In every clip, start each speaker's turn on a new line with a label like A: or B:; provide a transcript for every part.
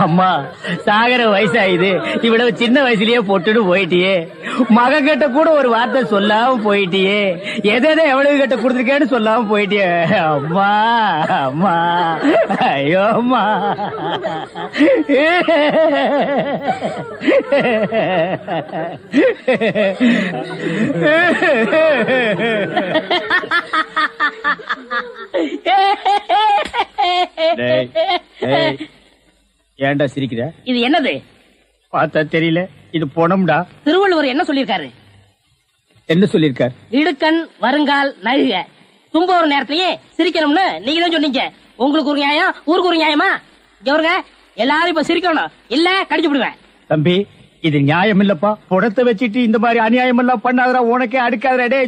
A: அம்மா சாகர வயசாயுது, இவ்வளவு சின்ன வயசுலயே பொட்டுட்டு போயிட்டியே. மகன் கிட்ட கூட ஒரு வார்த்தை சொல்லாம போயிட்டியே. எதை எவ்வளவு கிட்ட கொடுத்துருக்கேன்னு சொல்லாம போயிட்டியே. அம்மா அம்மா, ஐயோ அம்மா. ஏன்டா சிரிக்கிற?
B: இது என்னது?
A: பார்த்தா தெரியல, இது பொணம்டா.
B: திருவள்ளுவர் என்ன சொல்லிருக்காரு?
A: என்ன சொல்லிருக்காரு?
B: இடுக்கண் வருங்கால் நழுக. தும்ப ஒரு நேரத்திலேயே சிரிக்கணும்னு நீங்க தான் சொன்னீங்க. உங்களுக்கு ஒரு நியாயம், ஊருக்கு ஒரு நியாயமா? இவருங்க எல்லாரும் இப்ப சிரிக்கணும், இல்ல கடிச்சு விடுவேன்.
A: தம்பி, இது நியாயம் இல்லப்பா. புடத்தை வச்சுட்டு இந்த மாதிரி அநியாயம் எல்லாம் பண்ணாதரா, உனக்கே அடுக்காதரா.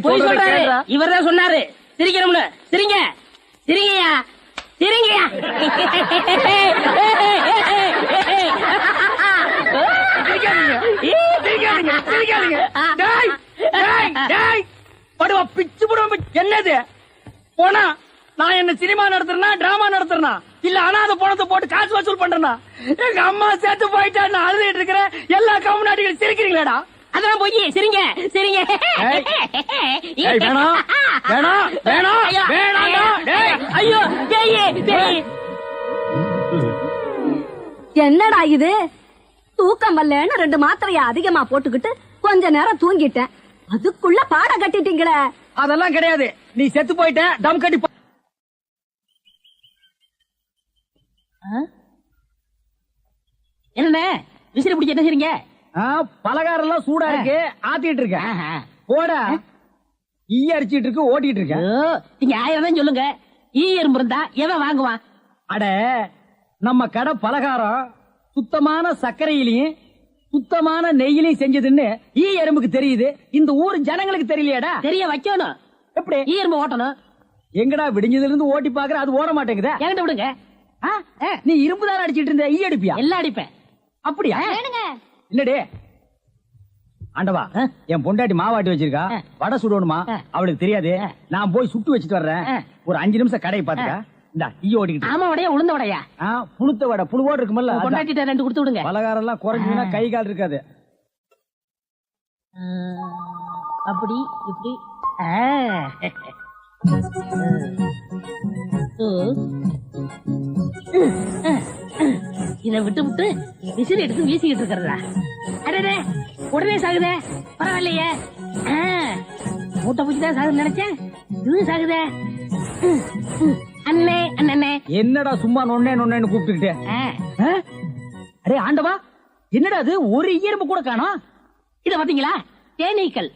B: இவர் தான் சொன்னாரு சிரிக்கணும்னு. சிரிங்க சிரிங்கயா சிரிங்கயா.
A: பிச்சு போடுவோம். என்னது போனா? நான் என்ன சினிமா நடத்துறேன்னா டிராமா நடத்துறேன்னா இல்ல அனாதை பணத்தை போட்டு காசு வசூல் பண்றேன்னா? எங்க அம்மா சேர்த்து போயிட்டா நான் அழுதுட்டு இருக்கிறேன். எல்லா கம்முனாட்டிகளும் சிரிக்கிறீங்களாடா?
B: அதான் போய் சிரிங்க சிரிங்க.
A: வேணாம் வேணாம் வேணாம் வேணாம்.
B: ஐயோ
C: என்னடா இது? தூக்கம் வரலன்னு 2 மாத்திரைய அதிகமா போட்டுக்கிட்டு கொஞ்ச நேரம் தூங்கிட்டேன். அதுக்குள்ள பாட கட்டிட்டீங்களே.
A: அதெல்லாம் கிடையாது, நீ செத்து போயிட்ட. தம் கட்டி
B: என்ன விசிறி பிடிச்சி என்ன செய்றீங்க?
A: பலகாரம் எல்லாம் சூடா இருக்கு, ஆத்திட்டு இருக்கேன். போட ஈ அரிச்சிட்டு இருக்கு, ஓட்டிட்டு இருக்கேன்.
B: நீங்க 1000 தான் சொல்லுங்க. ஈ எறும்பு இருந்தா எவன் வாங்குவான்?
A: அட, நம்ம கடை பலகாரம் சுத்தமான சர்க்கரையிலையும் சுத்தமான நெய்யிலையும் செஞ்சதுன்னு ஈ எறும்புக்கு தெரியுது. இந்த ஊர் ஜனங்களுக்கு தெரியலையாடா?
B: தெரிய வைக்கணும்.
A: எப்படி?
B: ஈ எறும்பு ஓட்டணும்.
A: எங்கடா விடிஞ்சதுல இருந்து ஓட்டி பாக்குற, அது ஓட மாட்டேங்குதா?
B: என்கிட்ட விடுங்க.
A: நீ இரும்பு தானே அடிச்சிட்டு இருந்த, ஈ அடிப்பியா?
B: எல்லாம் அடிப்பேன்.
A: அப்படியா? இல்லடே ஆண்டவா, என் பொண்டாட்டி மாவாட்டி வச்சிருக்கா, வடை சுடணுமா? அவளுக்கு தெரியாது. நான் போய் சுட்டு வச்சுட்டு வர்றேன். ஒரு 5 நிமிஷம் கடையை பாத்துக்க. இந்த ஈ ஓடிக்கிட்டு.
B: ஆமா, வடையா உளுந்த வடையா?
A: புழுத்த வடை, புழுவோடு இருக்குமல்ல.
B: பொண்டாட்டிட்ட 2 கொடுத்து விடுங்க. பலகாரம்
A: எல்லாம் குறைஞ்சுனா கை கால் இருக்காது.
B: அப்படி இப்படி. இதை விட்டு விட்டு விசிறி எடுத்து வீசிக்கிட்டு இருக்கிறதா? அடடே, உடனே சாகுதே. பரவாயில்லையே, மூட்டை பூச்சிதான் சாகுது நினைச்சேன். இது சாகுதே. அண்ணே அண்ணே,
A: என்னடா சும்மா நொன்னே நொன்னேன்னு கூப்பிட்டுக்கிட்டே? அடே ஆண்டவா, என்னடா அது? ஒரு இயற்பு கூட காணோம்.
B: இத பாத்தீங்களா? தேனீக்கள்.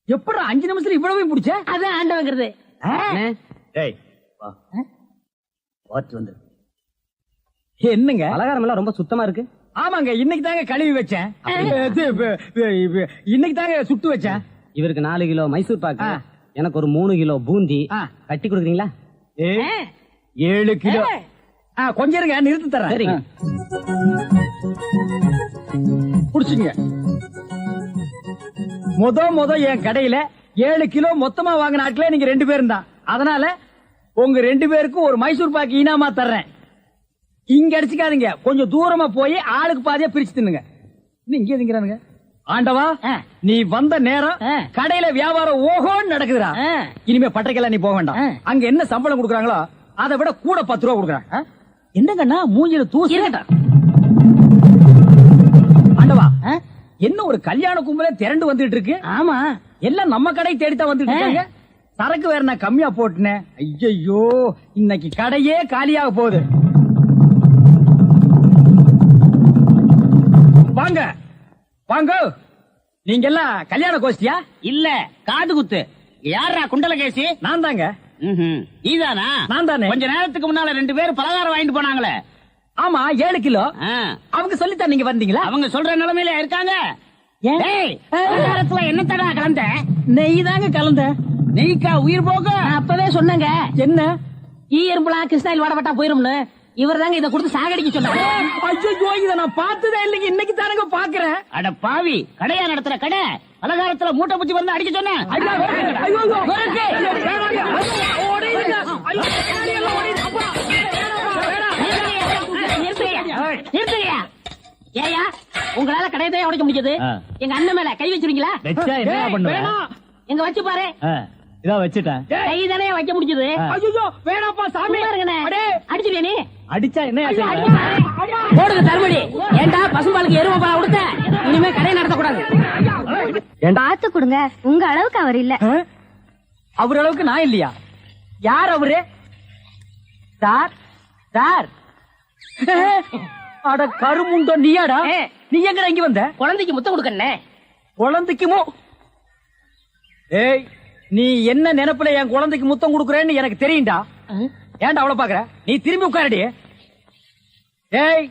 A: எப்படா 5 நிமிஷத்துல இவ்வளவு பிடிச்ச?
B: அதான் ஆண்டவங்கிறது.
A: என்னங்க பலகாரம் எல்லாம் ரொம்ப சுத்தமா இருக்கு? ஆமாங்க, இன்னைக்கு தாங்க கழுவி வச்சேன். இன்னைக்கு தாங்க சுட்டு வச்சேன்.
D: இவருக்கு 4 கிலோ மைசூர் பாக்கு, எனக்கு ஒரு 3 கிலோ பூந்தி கட்டி கொடுக்குறீங்களா?
A: 7 கிலோ. கொஞ்சம் இருங்க, நிறுத்தி தரேன்.
D: சரிங்க.
A: புடிச்சுங்க. முத என் கடையில 7 கிலோ மொத்தமா வாங்கின ஆட்களே நீங்க 2 பேரும் தான். அதனால உங்க 2 பேருக்கும் ஒரு மைசூர் பாக்கு இனாமா தர்றேன். இங்க அடிச்சுக்காதீங்க, கொஞ்சம் தூரமா போய் ஆளுக்கு பாதியா பிரிச்சு தின்னுங்க. இங்க திங்கிறானுங்க. ஆண்டவா, நீ வந்த நேரம் கடையில வியாபாரம் ஓஹோன்னு நடக்குதுடா. இனிமே பட்டைக்கெல்லாம் நீ போக வேண்டாம். அங்க என்ன சம்பளம் கொடுக்குறாங்களோ அதை விட கூட 10 ரூபா கொடுக்குறாங்க. என்னங்கண்ணா மூஞ்சில தூசி? ஆண்டவா, என்ன ஒரு கல்யாண கும்பலே திரண்டு வந்துட்டு இருக்கு?
B: ஆமா,
A: எல்லாம் நம்ம கடை தேடித்தான் வந்துட்டு இருக்காங்க. சரக்கு வேற நான் கம்மியா போட்டுனேன். ஐயோ, இன்னைக்கு கடையே காலியாக போகுது. வாங்க வாங்க, நீங்க எல்லாம் கல்யாண கோஷ்டியா?
B: இல்ல, காது குத்து. யாரா குண்டலகேசி?
A: நான் தாங்க.
B: நீதானா?
A: நான் தானே.
B: கொஞ்ச நேரத்துக்கு முன்னால 2 பேர் பலகாரம் வாங்கிட்டு போனாங்களே.
A: ஆமா, 7 கிலோ. அவங்க சொல்லித்தான் நீங்க வந்தீங்களா?
B: அவங்க சொல்ற நிலைமையில இருக்காங்க. பலகாரத்துல என்ன தடா கலந்த?
A: நெய் தாங்க கலந்த.
B: நெய்க்கா உயிர் போக? அப்பவே சொன்னங்க.
A: என்ன?
B: ஈ எறும்புலாம் கிருஷ்ணாயில் வாடப்பட்டா போயிரும்னு. இவர் தாங்க இதை கொடுத்து சாகடிக்க சொன்னாங்க.
A: ஐயோ, இதை நான் பார்த்ததே இல்லைங்க, இன்னைக்கு தானங்க பாக்குறேன்.
B: அட பாவி, கடையா நடத்துற கடை பலகாரத்துல மூட்டை பூச்சி வந்து அடிக்க சொன்னேன். தானே உடைக்க முடிஞ்சது. எங்க அண்ணன் மேல கை வச்சிருக்கீங்களா?
D: வச்சா என்ன பண்ணுவேன்?
B: எங்க வச்சு பாரு.
D: இதோ வச்சுட்டேன்.
B: கை தானே வைக்க முடிஞ்சது.
A: ஐயோ வேணாப்பா சாமி.
B: அடிச்சிருவே நீ.
D: அடிச்சா என்ன
B: போடுங்க தர்மடி. ஏண்டா பசும்பாலுக்கு எருமை பால் கொடுத்த? இனிமே கடை நடத்த கூடாது.
C: பார்த்து கொடுங்க, உங்க அளவுக்கு அவர் இல்ல.
A: அவர் அளவுக்கு நான் இல்லையா? யார் அவரு? Sir sir. அட கருமுண்டோ நீயாடா? நீ எங்கடா இங்க வந்த?
B: குழந்தைக்கு முத்தம் கொடுக்கண்ணே.
A: குழந்தைக்குமோ? ஏய், நீ என்ன நினைப்புல என் குழந்தைக்கு முத்தம் கொடுக்கறேன்னு எனக்கு தெரியும்டா. ஏன்டா அவ்வளவு பாக்குற? நீ திரும்பி உட்காரடி. ஏய்,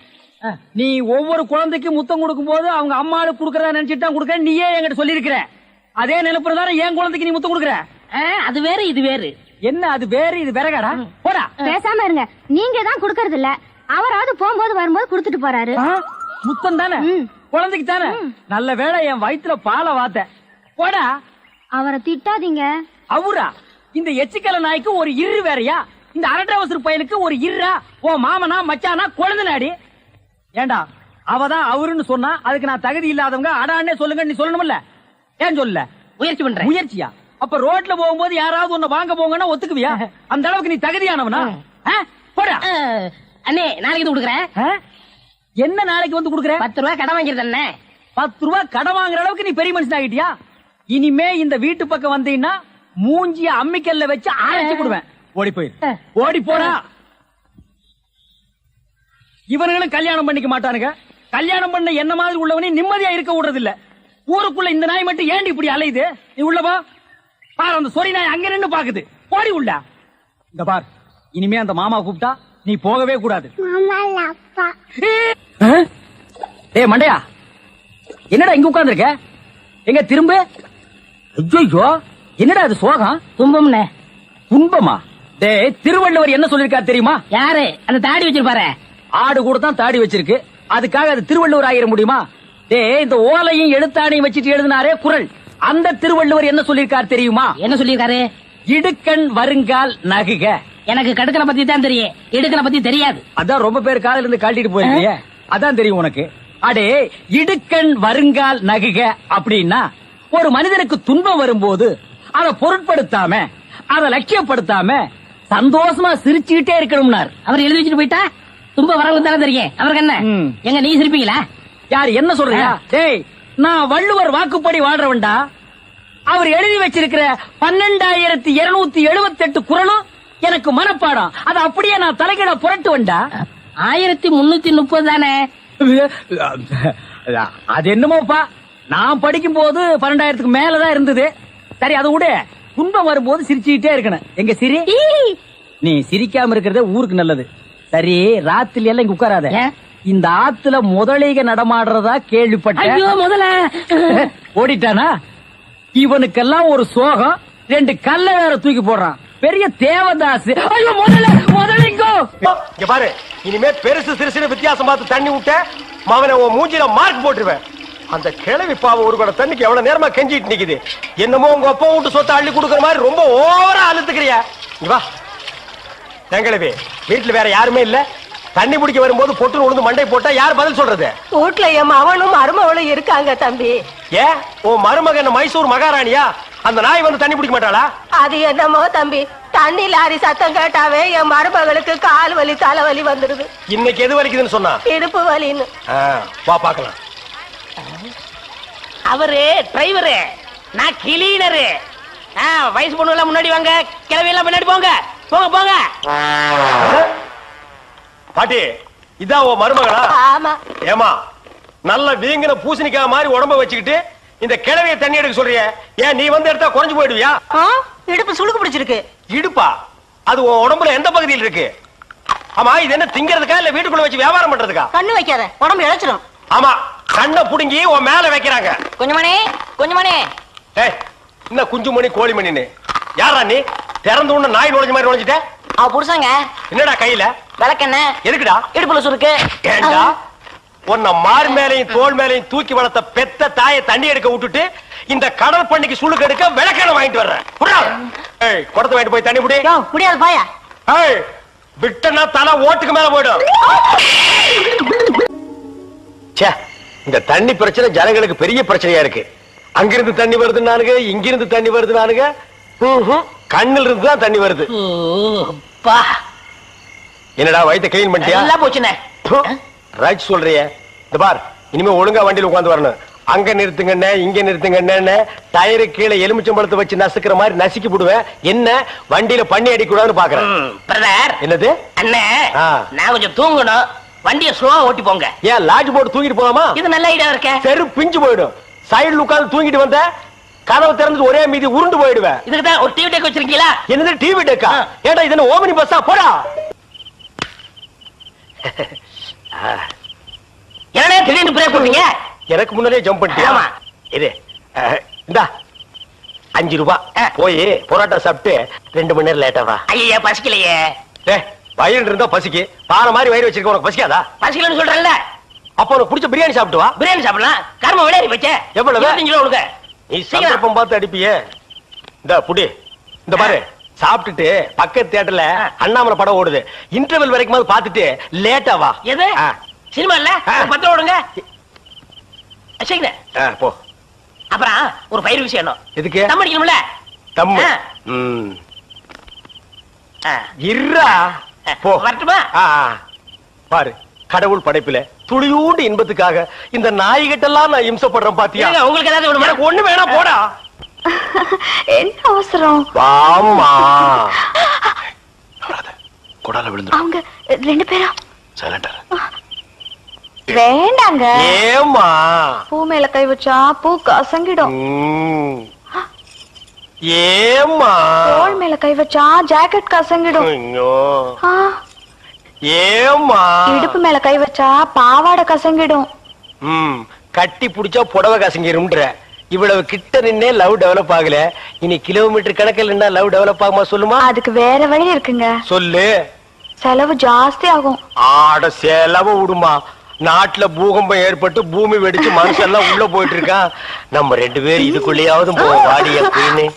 A: நீ ஒவ்வொரு குழந்தைக்கு முத்தம் கொடுக்கும் போது அவங்க அம்மாளுக்கு கொடுக்கறதா நினைச்சிட்டு தான் கொடுக்கறேன் நீயே என்கிட்ட சொல்லி இருக்கிற. அதே நினைப்புல தானே என் குழந்தைக்கு நீ முத்தம் கொடுக்கற.
B: அது வேற இது வேறு.
A: என்ன அது வேறு இது வேறகாடா? போடா.
C: பேசாம இருங்க, நீங்க தான் கொடுக்கறது இல்ல. அவராவது போகும்போது வரும்போது கொடுத்துட்டு போறாரு.
A: முத்தம் தானே குழந்தைக்கு தானே? நல்ல வேளை என் வயித்துல பாலை வாத்த. போடா.
C: அவரை திட்டாதீங்க.
A: அவரா? இந்த எச்சிக்கல நாய்க்கு ஒரு இரு வேறையா? இந்த அரட்டவசர் பயலுக்கு ஒரு இருரா? ஓ மாமனா மச்சானா குழந்தை நாடி. ஏண்டா அவதான் அவருன்னு சொன்னா அதுக்கு நான் தகுதி இல்லாதவங்க அடான்னே சொல்லுங்க நீ சொல்லணும்ல? ஏன் சொல்லல?
B: முயற்சி பண்றேன்.
A: முயற்சியா? அப்ப ரோட்ல போகும்போது யாராவது உன்னை வாங்க போங்கன்னா ஒத்துக்குவியா? அந்த அளவுக்கு நீ தகுதியானவனா? போடா.
B: அண்ணே நாளைக்கு கொடுக்குறேன்.
A: என்ன நாளைக்கு வந்து கொடுக்குற?
B: 10 ரூபாய் கடன் வாங்கிருந்த அண்ணே.
A: 10 ரூபாய் கடன் வாங்குற அளவுக்கு நீ பெரிய மனுஷன் ஆகிட்டியா? இனிமே இந்த வீட்டு பக்கம் வந்தீங்கன்னா மூஞ்சிய அம்மிக்கல்ல வச்சு அரைச்சு விடுவேன். ஓடி போயிரு. ஓடி போடா. இவனுங்களும் கல்யாணம் பண்ணிக்க மாட்டானுங்க. கல்யாணம் பண்ண என்ன மாதிரி உள்ளவனே நிம்மதியா இருக்க விடுறது இல்ல. ஊருக்குள்ள இந்த நாய் மட்டும் ஏண்டி இப்படி அலையுது? நீ உள்ளவா பாரு. அந்த சொறி நாய் அங்க நின்னு பாக்குது. போடி உள்ள. இந்த பார், இனிமே அந்த மாமா கூப்பிட்டா நீ போகவே கூடாது. ஏய் மண்டையா, என்னடா இங்க உட்கார்ந்திருக்க? எங்க திரும்ப? ஐயோ, என்னடா அது சோகம்?
B: துன்பம்னே.
A: துன்பமா? டேய், திருவள்ளுவர் என்ன சொல்லிருக்காரு தெரியுமா?
B: யாரு? அந்த தாடி வச்சிருப்பாரு.
A: ஆடு கூட தான் தாடி வச்சிருக்கு, அதுக்காக அது திருவள்ளுவர் ஆகிட முடியுமா? டேய், இந்த ஓலையும் எழுத்தாணையும் வச்சிட்டு எழுதினாரே குறள், அந்த திருவள்ளுவர் என்ன சொல்லிருக்காரு தெரியுமா?
B: என்ன சொல்லிருக்காரு?
A: இடுக்கண் வருங்கால் நகுக.
B: எனக்கு கடுக்கனை பத்தி தான் தெரியும், இடுக்கனை பத்தி தெரியாது.
A: அதான் ரொம்ப பேர் காலையில இருந்து கழட்டிட்டு போயிருக்கீங்க, அதான் தெரியும் உனக்கு. அடே, இடுக்கண் வருங்கால் நகுக அப்படின்னா ஒரு மனிதனுக்கு துன்பம் வரும்போது அதை பொருட்படுத்தாம, அதை லட்சியப்படுத்தாம சந்தோஷமா சிரிச்சுக்கிட்டே இருக்கணும்னார்.
B: அவர் எழுதி வச்சுட்டு போயிட்டா துன்பம் வரவங்க தானே தெரியும். அவருக்கு என்ன? எங்க நீ சிரிப்பீங்களா?
A: யார் என்ன சொல்றீங்க? டேய், நான் வள்ளுவர் வாக்குப்படி வாழ்றவன்டா. அவர் எழுதி வச்சிருக்கிற 12,278 குறளும் எனக்கு மனப்பாடம். அது அப்படியே நான் தலைகீழ புரட்டுவன்டா.
B: 1330 தானே?
A: அது என்னமோப்பா, நான் படிக்கும் போது 12,000க்கு மேலதான் இருந்தது. சரி, அதை விட துன்பம் வரும்போது சிரிச்சுக்கிட்டே இருக்கணும். எங்க சிரி? நீ சிரிக்காம இருக்கிறதே ஊருக்கு நல்லது. சரி, ராத்திரி எல்லாம் இங்க உட்காராத. இந்த ஆத்துல முதலைக நடமாடுறதா கேள்விப்பட்டேன்.
B: ஐயோ, முதல்ல
A: ஓடிட்டானா? இவனுக்கெல்லாம் ஒரு சோகம், 2 கல்ல வேற தூக்கி போடுறான். பெரிய தேவதாஸ். ஐயோ, முதலைங்கோ.
E: இங்க பாரு, இனிமே பெருசு சிறுசுன்னு வித்தியாசம் பார்த்து தண்ணி விட்ட மாவன உன் மூஞ்சில மார்க் போட்டுருவேன். அந்த கிழவி பாவம் ஒரு கூட தண்ணிக்கு எவ்வளவு நேரமா கெஞ்சிட்டு நிக்குது. என்னமோ உங்க அப்பா வீட்டு சொத்தை அள்ளி கொடுக்கற மாதிரி ரொம்ப ஓவரா அழுத்துக்கிறியா? வா தங்கிழவி, வீட்டுல வேற யாருமே இல்ல. தண்ணி பிடிக்க வரும்போது பொட்டு உழுந்து மண்டை போட்டா யார் பதில் சொல்றது?
F: வீட்டுல என் அவனும் மருமகளும் இருக்காங்க தம்பி.
E: ஏன் உன் மருமகன் மைசூர் மகாராணியா? அந்த நாய் வந்து தண்ணி பிடிக்க மாட்டாளா?
F: அது என்னமோ தம்பி, தண்ணி லாரி சத்தம் கேட்டாவே என் மருமகளுக்கு கால் வலி தலைவலி வந்துருது.
E: இன்னைக்கு எது வலிக்குதுன்னு சொன்னா?
F: இடுப்பு வலின்னு.
E: வா பாக்கலாம்.
B: அவரு டிரைவரு, நான் கிளீனரு. வயசு பொண்ணு எல்லாம் முன்னாடி வாங்க, கிளவி எல்லாம் முன்னாடி போங்க. போங்க போங்க.
E: பாட்டி, இதான் உன் மருமகளா?
F: ஆமா.
E: ஏமா, நல்ல வீங்கின பூசணிக்காய் மாதிரி உடம்ப வச்சுக்கிட்டு இந்த கிழவிய தண்ணி எடுக்க சொல்றிய? ஏன் நீ வந்து எடுத்தா குறைஞ்சு போயிடுவியா?
F: இடுப்பு சுளுக்கு பிடிச்சிருக்கு.
E: இடுப்பா? அது உன் உடம்புல எந்த பகுதியில் இருக்கு? ஆமா, இது என்ன திங்கிறதுக்கா இல்ல வீட்டுக்குள்ள வச்சு வியாபாரம் பண்றதுக்கா?
F: கண்ணு வைக்காத, உடம்பு இழைச்சிடும்.
E: ஆமா, கண்ணை புடுங்கி உன் மேல வைக்கிறாங்க.
B: கொஞ்சமணி கொஞ்சமணி.
E: ஏய், என்ன குஞ்சுமணி கோழிமணின்னு? யாரா நீ? திறந்து உள்ள நாய் நுழைஞ்ச மாதிரி நுழைஞ்சிட்ட?
B: அவ புருஷங்க.
E: என்னடா கையில?
B: விளக்கெண்ண.
E: எதுக்குடா?
B: இடுப்புல சுருக்கு.
E: ஏண்டா உன்னை மார் மேலையும் தோல் மேலையும் தூக்கி வளர்த்த பெத்த தாயை தண்ணி எடுக்க விட்டுட்டு இந்த கடல் பண்ணிக்கு சுளுக்கு எடுக்க விளக்கெண்ண வாங்கிட்டு வர்றேன். ஏய், குடத்தை வாங்கிட்டு போய் தண்ணி புடி.
F: முடியாது பாயா.
E: ஏய், விட்டனா தலை ஓட்டுக்கு மேல போயிடும். இந்த தண்ணி பிரச்சனை ஜனங்களுக்கு பெரிய பிரச்சனையா இருக்கு. அங்கிருந்து தண்ணி வருது நானுங்க, இங்கிருந்து தண்ணி வருது நானுங்க. கண்ணில் இருந்து தான் தண்ணி வருது. என்னடா வயித்தை கிளீன் பண்ணிட்டியா?
B: போச்சுனே
E: ரைட் சொல்றிய. இந்த பார், இனிமே ஒழுங்கா வண்டியில உட்கார்ந்து வரணும். அங்க நிறுத்துங்கண்ணே, இங்க நிறுத்துங்கண்ணே, டயரு கீழே எலுமிச்சம்பழத்தை வச்சு நசுக்கிற மாதிரி நசுக்கி போடுவேன். என்ன வண்டியில பண்ணி அடிக்கூடாதுன்னு பாக்குறேன்.
B: பிரதர்
E: என்னது
B: அண்ணே, நான் கொஞ்சம் தூங்கணும், வண்டியை ஸ்லோவா ஓட்டி போங்க.
E: ஏன் லாட்ஜ் போட்டு தூங்கிட்டு போலாமா?
B: இது நல்ல ஐடியா இருக்க.
E: செரு பிஞ்சு போயிடும். சைடுல உட்கார்ந்து தூங்கிட்டு வந்த கதவை திறந்து ஒரே மீதி உருண்டு போயிடுவேன்.
B: இதுக்கு தான் ஒரு டிவி டெக் வச்சிருக்கீங்களா?
E: என்னது டிவி டெக்கா? ஏடா இது ஓமனி பஸ்ஸா? போடா.
B: என்னடா திடீர்னு பிரேக் போட்டீங்க?
E: எனக்கு முன்னாலே ஜம்ப் பண்ணிட்டியா?
B: ஆமா.
E: இது இந்தா 5 ரூபாய். போய் பொரோட்டா சாப்பிட்டு 2 மணி நேரம் லேட்டா வா.
B: ஐயா பசிக்கலையே.
E: வயிறு இருந்தா பசிக்கு. பாறை மாதிரி வயிறு வச்சிருக்க உனக்கு பசிக்காதா?
B: பசிக்கலன்னு சொல்றேன்ல.
E: அப்ப உனக்கு பிடிச்ச பிரியாணி சாப்பிட்டு வா.
B: பிரியாணி சாப்பிடலாம். கர்ம விளையாடி வச்சே.
E: எவ்வளவு?
B: 25 ரூபா கொடுங்க.
E: நீ சந்தர்ப்பம் பார்த்து அடிப்பியே. இந்த புடி, இந்த பாரு, சாப்பிட்டுட்டு பக்கத்து தியேட்டர்ல அண்ணாமலை படம் ஓடுது. இன்டர்வல் வரைக்கும் பாத்துட்டு லேட்டா வா.
B: எது சினிமா இல்ல? 10 ரூபா கொடுங்க.
E: போ.
B: அப்புறம் ஒரு பயிர் விஷயம்.
E: எதுக்கு?
B: தம் அடிக்கணும்ல.
E: தம்மு இருடா. போ.
B: வரட்டுமா?
E: பாரு, கடவுள் படைப்பில துளியூண்டு இன்பத்துக்காக இந்த நாய்கிட்டெல்லாம் நான் இம்சப்படுறேன் பாத்தியா?
B: உங்களுக்கு ஏதாவது
E: எனக்கு ஒண்ணு வேணா போடா.
F: என்ன அவசரம்?
E: வாமா.
G: கொடால விழுந்து
F: அவங்க 2 பேரும்
G: சைலண்டா.
F: வேண்டாங்க.
E: ஏமா?
F: பூ மேல கை வச்சா பூ கசங்கிடும்.
E: ஏமா?
F: தோள் மேல கை வச்சா ஜாக்கெட் கசங்கிடும்.
E: ஏமா?
F: இடுப்பு மேல கை வச்சா பாவாடை கசங்கிடும்.
E: கட்டி புடிச்சா புடவை கசங்கிரும்ன்ற. இவ்வளவு கிட்ட நின்னே லவ் டெவலப் ஆகல. இனி கிலோமீட்டர் கணக்கில் நின்னா லவ் டெவலப் ஆகுமா சொல்லுமா?
F: அதுக்கு வேற வழி இருக்குங்க.
E: சொல்லு.
F: செலவு ஜாஸ்தி ஆகும்.
E: ஆட செலவு விடுமா. நாட்டுல பூகம்பம் ஏற்பட்டு பூமி வெடிச்சு மனுஷெல்லாம் உள்ள போயிட்டு இருக்கான். நம்ம 2 பேரும் இதுக்குள்ளேயாவது போவோம். வாடிய குயினு.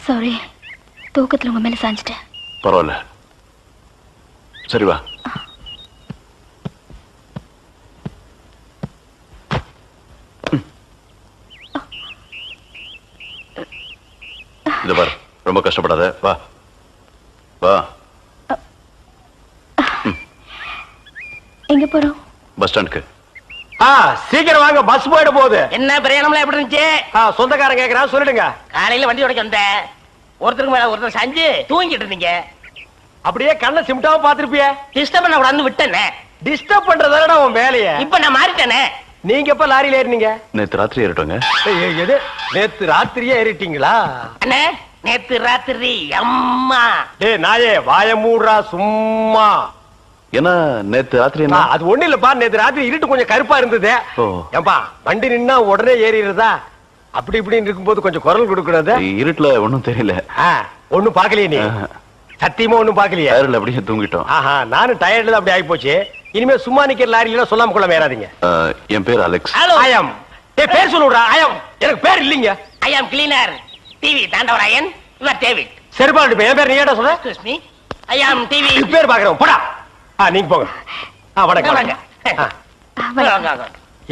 F: சாரி, தூக்கத்துல உங்க மேல சாஞ்சிட்டேன்.
G: பரவாயில்ல, சரி வா. இத பாரு, ரொம்ப கஷ்டப்படாத. வா வா.
F: எங்க போறோம்?
G: பஸ் ஸ்டாண்டுக்கு.
E: சீக்கிரம் வாங்க, பஸ் போயிட போகுது.
B: என்ன பிரயாணம்லாம் எப்படி இருந்துச்சு?
E: சொந்தக்காரன் கேக்குறான், சொல்லிடுங்க.
B: காலையில வண்டி உடைக்க வந்தேன். ஒருத்தருக்கு மேல ஒருத்தர் சாஞ்சு தூங்கிட்டு இருந்தீங்க.
E: அப்படியே கண்ணை சிமிட்டாம பாத்துருப்பிய.
B: டிஸ்டர்ப் பண்ண கூடாதுன்னு விட்டேனே.
E: டிஸ்டர்ப் பண்றதானடா உன் வேலைய.
B: இப்ப நான் மாறிட்டேனே.
E: நீங்க எப்ப லாரியில ஏறினீங்க?
G: நேத்து ராத்திரி ஏறிட்டோங்க.
E: எது? நேத்து ராத்திரியே ஏறிட்டீங்களா?
B: அண்ணே, நேத்து ராத்திரி அம்மா.
E: டேய் நாயே, வாய மூடுறா சும்மா.
G: ஏன்னா நேத்து ராத்திரி என்ன?
E: அது ஒண்ணு இல்லப்பா, நேத்து ராத்திரி இருட்டு கொஞ்சம் கருப்பா இருந்தது. ஏன்பா வண்டி நின்னா உடனே ஏறிடுறதா? அப்படி இப்படின்னு இருக்கும்போது கொஞ்சம் குரல் கொடுக்கறது.
G: இருட்டுல ஒண்ணும் தெரியல.
E: ஒண்ணும் பாக்கலையே நீ? சத்தியமா ஒண்ணும் பாக்கலையா?
G: டயர்ல அப்படியே தூங்கிட்டோம்.
E: நானும் டயர்ல அப்படி ஆகி போச்சு. இனிமே சும்மா நிக்கிற லாரியில சொல்லாம கொள்ள ஏறாதீங்க.
G: என் பேர் அலெக்ஸ்.
E: ஆயம். பேர் சொல்லுடா. ஆயம். எனக்கு பேர் இல்லீங்க.
B: I am cleaner TV Thandavarayan. Your David.
E: சரிப்பா, என் பேர் நீ ஏடா சொல்ற?
B: Excuse me, I am TV.
E: பேர் பாக்குறோம். போடா. நீங்க போங்க. வணக்கம்.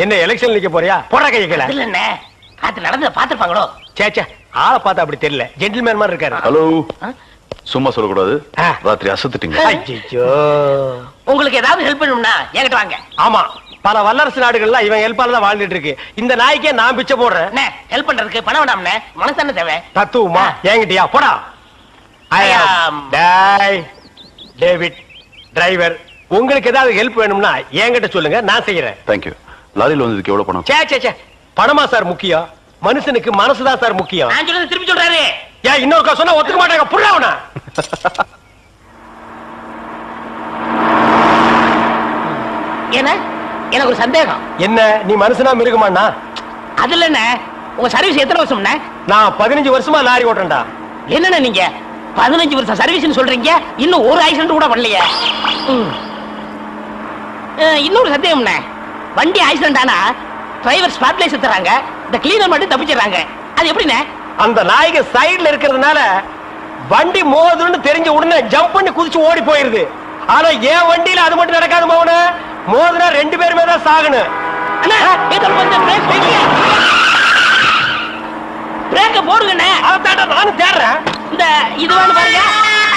E: என்ன எலெக்ஷன் நிக்க போறியா? போடா கையை கீழ.
B: இல்ல என்ன அது நடந்து பாத்துப்பாங்களோ?
E: சேச்சே, ஆளை பார்த்தா அப்படி தெரியல. ஜென்டில்மேன் மாதிரி இருக்காரு.
G: ஹலோ, சும்மா சொல்லக்கூடாது. ராத்திரி அசத்துட்டீங்க.
E: ஐயோ,
B: உங்களுக்கு ஏதாவது ஹெல்ப் பண்ணணும்னா என்கிட்ட வாங்க.
E: ஆமா, பல வல்லரசு நாடுகள்ல இவன் ஹெல்ப்பால தான் வாழ்ந்துட்டு இருக்கு. இந்த நாய்க்கே நான் பிச்சை போடுறேன்.
B: ஹெல்ப் பண்றதுக்கு பணம் வேண்டாம்னே, மனசு தேவை.
E: தத்துவமா? என்கிட்டயா? போடா. David driver. உங்களுக்கு ஏதாவது ஹெல்ப் வேணும்னா என்கிட்ட சொல்லுங்க, நான் செய்யறேன்.
G: தேங்க்யூ. லாரியில் வந்ததுக்கு எவ்வளவு பணம்?
E: சே பணமா சார் முக்கியம்? மனுஷனுக்கு மனசுதான் சார் முக்கியம்.
B: நான் சொல்றது திருப்பி சொல்றாரு.
E: ஏன் இன்னொருக்கா சொன்னா ஒத்துக்க மாட்டாங்க. புரியவனா?
B: ஏன்னா எனக்கு ஒரு சந்தேகம்.
E: என்ன, நீ மனுஷனா மிருகமாண்ணா?
B: அதுல என்ன, உங்க சர்வீஸ் எத்தனை வருஷம்ண்ணே?
E: நான் 15 வருஷமா லாரி ஓட்டுறேன்டா.
B: என்னண்ணே நீங்க 15 வருஷம் சர்வீஸ்னு சொல்றீங்க, இன்னும் ஒரு ஆக்சிடென்ட் கூட பண்ணலையே. இன்னொரு சத்தியம்ண்ணே, வண்டி ஆக்சிடென்ட் ஆனா டிரைவர் ஸ்பாட்லைஸ் தராங்க, இந்த கிளீனர் மட்டும் தப்பிச்சிடறாங்க. அது எப்படிண்ணே?
E: அந்த நாய்க்கு சைடுல இருக்கிறதுனால வண்டி மோதுன்னு தெரிஞ்ச உடனே ஜம்ப் பண்ணி குதிச்சு ஓடி போயிருது. ஆனா என் வண்டியில அது மட்டும் நடக்காது மோகன. மோதுனா 2 பேருமே தான் சாகணும்.
B: பிரேக்க போடுங்கண்ணே.
E: அதான்டா நானும் தேடுறேன்.
B: இந்த இதுவான்னு பாருங்க.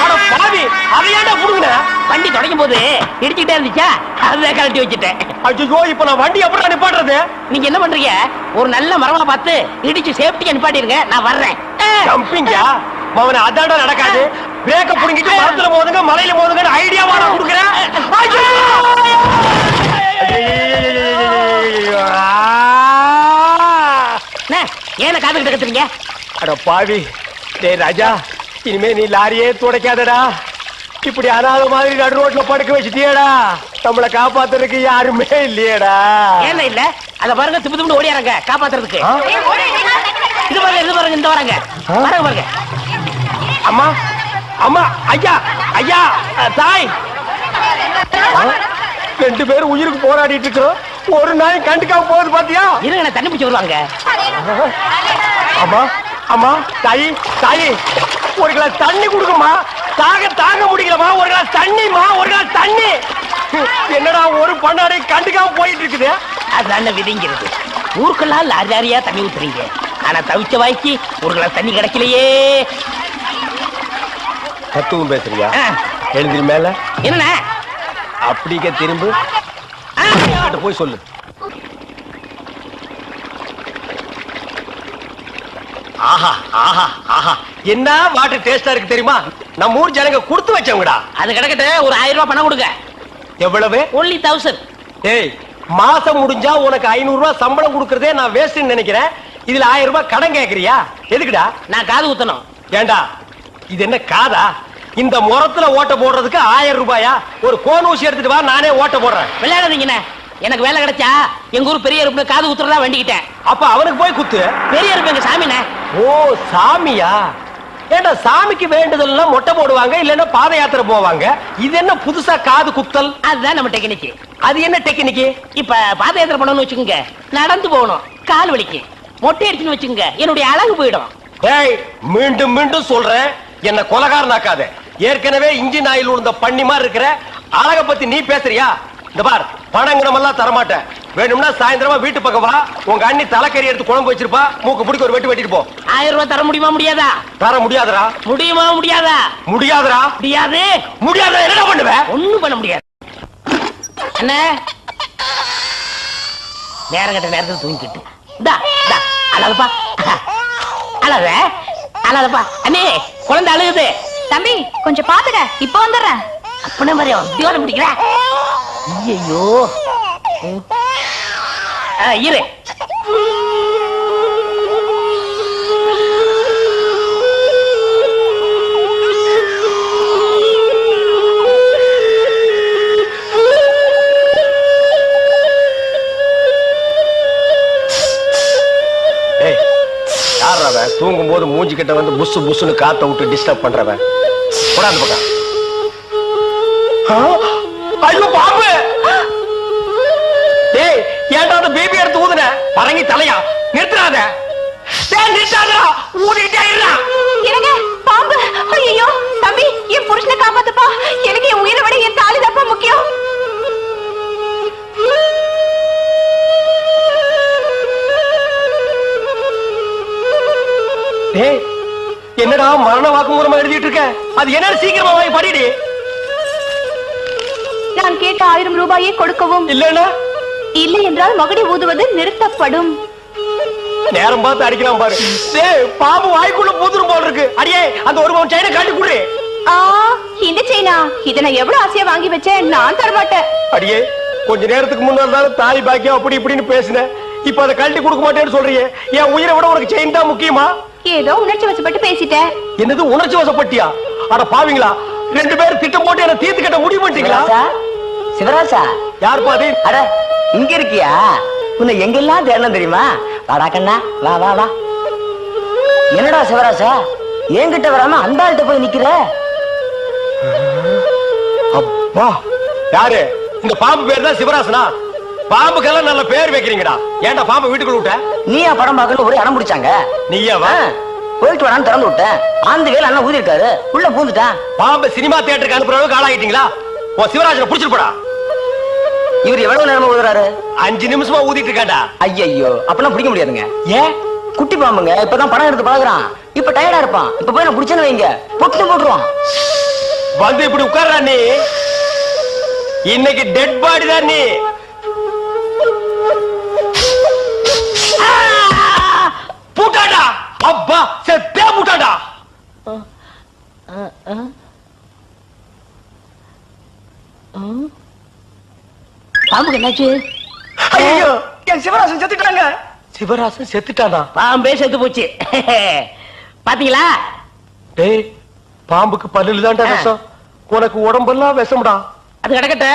E: அட பாவி, அதையாண்டா புடுங்கன.
B: வண்டி தொடங்கும் போது இடிச்சுக்கிட்டே இருந்துச்சா, அதை கழட்டி வச்சுட்டேன்.
E: ஐயோ, இப்ப நான் வண்டி எப்படி நிப்பாட்டுறது?
B: நீங்க என்ன பண்றீங்க, ஒரு நல்ல மரமா பார்த்து இடிச்சு சேஃப்டியா நிப்பாட்டிருங்க, நான் வர்றேன்.
E: ஜம்பிங்கா மவனே, அதான்டா நடக்காது. பிரேக்க புடுங்கிட்டு மரத்துல மோதுங்க, மலையில மோதுங்க ஐடியாவா நான் கொடுக்குறேன்.
B: ஏன காதுகிட்ட கத்துறீங்க?
E: அட பாவி, டேய் ராஜா, இனிமே நீ லாரியே துடைக்காதடா. இப்படி அனாத மாதிரி நடு ரோட்ல படுக்க வச்சுட்டியடா. நம்மள காப்பாத்துறதுக்கு யாருமே இல்லையடா.
B: ஏன் இல்ல? அத பாருங்க, திப்பு திப்பு ஓடியாரங்க காப்பாத்துறதுக்கு. இது பாருங்க, இது பாருங்க, இந்த வராங்க பாருங்க பாருங்க.
E: அம்மா அம்மா, ஐயா ஐயா, தாய், 2 பேரும் உயிருக்கு போராடிட்டு இருக்கோம். ஒரு நாய் கண்டுக்காம போகுது பாத்தியா?
B: இருங்க, தண்ணி பிடிச்சு வருவாங்க.
E: அம்மா அம்மா, தாயி தாயி, ஒரு கிளாஸ் தண்ணி கொடுக்குமா. தாங்க முடியலமா. ஒரு கிளாஸ் தண்ணிமா, ஒரு கிளாஸ் தண்ணி. என்னடா ஒரு பண்ணாடை கண்டுக்காம போயிட்டு இருக்குது.
B: அதான விதிங்கிறது. ஊருக்கெல்லாம் லாரி லாரியா தண்ணி ஊத்துறீங்க, ஆனா தவிச்ச வாய்க்கு ஒரு கிளாஸ் தண்ணி கிடைக்கலையே.
E: தத்துவம் பேசுறியா? எழுந்திரி மேல.
B: என்ன
E: அப்படிக்க திரும்ப போய் சொல்லு. ஆஹா ஆஹா ஆஹா, என்ன வாட்டர் டேஸ்டா இருக்கு தெரியுமா? நம்ம ஊர் ஜனங்க கொடுத்து வச்சவங்கடா.
B: அது கிடக்கட்டு, ஒரு 1000 ரூபாய் பணம் கொடுங்க.
E: எவ்வளவு?
B: only 1000.
E: ஏய், மாசம் முடிஞ்சா உனக்கு 500 ரூபாய் சம்பளம் கொடுக்கறதே நான் வேஸ்ட்னு நினைக்கிறேன். இதுல 1000 ரூபாய் கடன் கேக்குறியா? எதுக்குடா?
B: நான் காது ஊத்தணும்.
E: ஏண்டா, இது என்ன காதா? இந்த முறத்துல ஓட்ட போடுறதுக்கு 1000 ரூபாயா? ஒரு கோன் ஊசி எடுத்துட்டு வா, நானே ஓட்ட போடுறேன்.
B: விளையாடாதீங்கண்ணே, எனக்கு வேலை கிடைச்சா எங்க ஊர் பெரிய இருப்பு காது ஊத்துறதா வேண்டிக்கிட்டேன்.
E: அப்ப அவனுக்கு போய் குத்து.
B: பெரிய இருப்பு எங்க சாமிண்ணே.
E: ஓ, சாமியா? ஏண்டா, சாமிக்கு வேண்டுதல்னா மொட்டை போடுவாங்க, இல்லன்னா பாத யாத்திரை போவாங்க. இது என்ன புதுசா காது குத்தல்?
B: அதுதான் நம்ம டெக்னிக்.
E: அது என்ன டெக்னிக்?
B: இப்ப பாத யாத்திரை பண்ணணும்னு வச்சுக்கோங்க, நடந்து போகணும், கால் வலிக்கு. மொட்டை அடிச்சுன்னு வச்சுக்கோங்க, என்னுடைய அழகு போயிடும்.
E: ஏய், மீண்டும் மீண்டும் சொல்றேன், என்ன கொலகாரனாக்காத. ஏற்கனவே இன்ஜின் ஆயில் உள்ள பண்ணி மாதிரி இருக்கிற அழக பத்தி நீ பேசுறியா? இந்த பார், பணங்கனமெல்லாம் தரமாட்டேன். வேணும்னா சாயந்தரமா வீட்டு பக்கம் வா, உங்க அண்ணி தலைக்கறி எடுத்து குழம்பு வச்சிருப்பா, மூக்கு பிடிக்க ஒரு வெட்டி வெட்டிட்டு போ.
B: 1000 ரூபாய் தர முடியுமா முடியாதா?
E: தர முடியாதுடா.
B: முடியுமா முடியாதா?
E: முடியாதுடா.
B: முடியாது.
E: முடியாத என்ன பண்ணுவேன்?
B: ஒண்ணும் பண்ண முடியாது. அண்ணே, நேரம் கட்ட நேரத்தில் தூங்கிக்கிட்டு அழகப்பா, அழக அழகப்பா. அண்ணே, குழந்தை அழுகுது.
C: தம்பி கொஞ்சம் பாத்துக்க, இப்ப வந்துடுறேன்.
B: அப்பனே மாதிரி தியோட பிடிக்கிற. ஐயோ, இரு.
E: தூங்கும் போது மூஞ்சி கிட்ட வந்து புசு புசுன்னு காத்த விட்டு டிஸ்டர்ப் பண்றவன். போடாது பக்கம். ஐயோ பாம்பு! டேய், ஏன்டா அந்த பேபி எடுத்து ஊதுன? பரங்கி தலையா? நிறுத்துறாத. டேய், நிறுத்தாதடா. ஊதிட்டே இருடா.
F: என்னங்க பாம்பு? ஐயோ தம்பி, என் புருஷனை காப்பாத்துப்பா. எனக்கு என் உயிரை விட என் தாலி தான் முக்கியம்.
E: டேய், என்னடா மரண வாக்குமூலமா எழுதிட்டு இருக்க? அது என்ன, சீக்கிரமா வாங்கி படிடி.
F: நான் கேட்ட 1000 ரூபாயை கொடுக்கவும்,
E: இல்லன்னா
F: இல்லை என்றால் மகுடி ஊதுவது நிறுத்தப்படும்.
E: நேரம் பார்த்து அடிக்கலாம் பாரு. டேய், பாம்பு வாய்க்குள்ள பூதுரும் போல இருக்கு. அடியே, அந்த 1 பவுன் செயினை காட்டி குடு.
F: இந்த செயினா? இதை நான் எவ்வளவு ஆசையா வாங்கி வச்சேன், நான் தரமாட்டேன்.
E: அடியே, கொஞ்ச நேரத்துக்கு முன்னாடி தாலி பாக்கியம் அப்படி இப்படின்னு பேசின, இப்ப அதை கழட்டி கொடுக்க மாட்டேன்னு சொல்றியே. என் உயிரை விட உனக்கு செயின் தான் முக்கியமா?
F: ஏதோ உணர்ச்சி வசப்பட்டு பேசிட்டேன்.
E: என்னது உணர்ச்சி வசப்பட்டியா? அட பாவீங்களா, 2 பேரும் திட்டம் போட்டு என்ன தீர்த்து கட்ட முடிவு பண்ணிட்டீங்களா?
H: சிவராசா,
E: யார் பாதி?
H: அட இங்க இருக்கியா? உன்னை எங்கெல்லாம் தேடலாம் தெரியுமா? வாடா கண்ணா, வா வா வா. என்னடா சிவராசா, என்கிட்ட வராம அந்த ஆள்கிட்ட போய் நிக்கிற?
E: அப்பா, யாரு இந்த பாம்பு பேர் தான் சிவராசனா? பாம்புக்கெல்லாம் நல்ல பேர் வைக்கிறீங்கடா. ஏன்டா பாம்பு வீட்டுக்குள்ள விட்ட?
H: நீயா படம் பார்க்கணும் ஒரு இடம் பிடிச்சாங்க.
E: நீயாவா?
H: போயிட்டு வரான்னு திறந்து விட்டேன். ஆந்து வேலை அண்ணன் ஊதிருக்காரு, உள்ள பூந்துட்டான்.
E: பாம்பு சினிமா தியேட்டருக்கு அனுப்புற அளவுக்கு ஆளாயிட்டீங்களா? ஓ சிவராஜனை புடிச்சிட்டு போடா.
H: இவர் எவ்வளவு நேரமா ஊதுறாரு?
E: 5 நிமிஷமா ஊதிட்டு இருக்காண்டா.
H: ஐயோ, அப்பெல்லாம் பிடிக்க முடியாதுங்க. ஏன்? குட்டி பாம்புங்க, இப்பதான் படம் எடுத்து பழகுறான். இப்ப டயர்டா இருப்பான். இப்ப போய் நான் பிடிச்சேன்னு வைங்க, பொட்டு போட்டுருவான்.
E: வந்து இப்படி உட்கார்றா நீ. இன்னைக்கு டெட் பாடி தான் நீ. பூட்டாடா. அப்பா செத்தே பூட்டாடா.
B: பாம்புக்கு என்னாச்சு?
E: ஐயோ, என் சிவராசன் செத்துட்டாங்க. சிவராசன் செத்துட்டானா?
B: பாம்பே செத்து போச்சு. பாத்தீங்களா?
E: டேய், பாம்புக்கு பல்லுல தான்டா விஷம். உனக்கு உடம்பெல்லாம் விஷம்டா.
B: அது கிடக்கட்ட.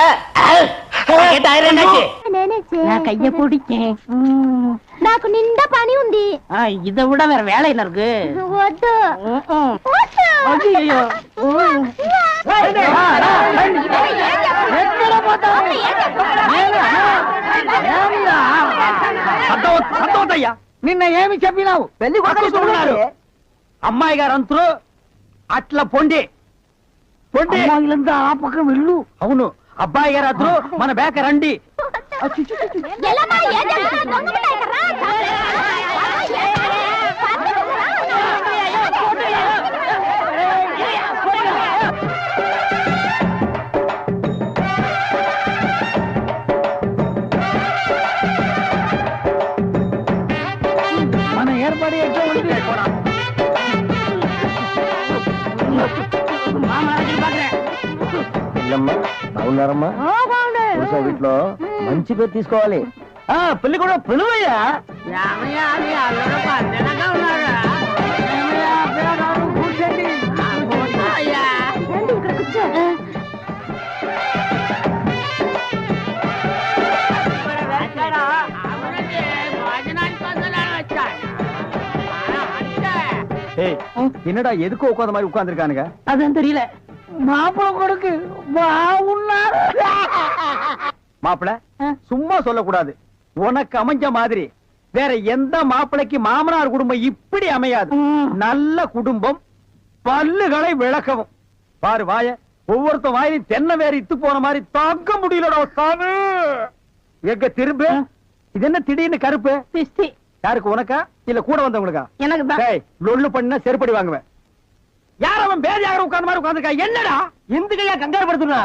B: என்னாச்சு? நான் கைய பிடிச்சேன்.
F: నాకు నిండా పని ఉంది.
B: இதை விட வேற வேலை என்ன இருக்கு?
F: వద్దు.
B: ஐயோ,
A: సంతోషయ్యా నిన్న ఏమి చెప్పినావు? పెళ్లి కొడుకున్నారు అమ్మాయి గారు అంతరు అట్లా పొండి పొండి ఆ పక్కన వెళ్ళు. అవును, అబ్బాయి గారు అద్దరు మన బేక రండి. మన ఏర్పాటు ఎట్లా ఉంది?
H: అవునారమ్మా, వీటిలో మంచి పేరు తీసుకోవాలి.
A: పెళ్లి కూడా పిలువయ్యా. என்னடா எதுக்கு உட்காந்த மாதிரி உட்கார்ந்துருக்கானுங்க?
B: அதுவும் தெரியல.
A: மாப்பிள கொடுக்கு மாப்பிள சும்மா சொல்லக்கூடாது. உனக்கு அமைஞ்ச மாதிரி வேற எந்த மாப்பிளைக்கு மாமனார் குடும்பம் இப்படி அமையாது. நல்ல குடும்பம், பல்லுகளை விளக்கவும். பாரு வாய, ஒவ்வொருத்த வாயிலும் தென்னை வேற இத்து போன மாதிரி தாக்க முடியலடா சாமி. எங்க திரும்ப இது என்ன திடீர்னு கருப்பு?
B: பிஸ்தி.
A: யாருக்கு, உனக்கா இல்ல கூட வந்தவங்களுக்கா?
B: எனக்கு தான்.
A: லொல்லு பண்ணா செருப்படி வாங்குவேன். யார் அவன் பேதியாக உட்கார்ந்த மாதிரி உட்கார்ந்துருக்கா? என்னடா இந்த கையா கங்காரு படுத்துனா?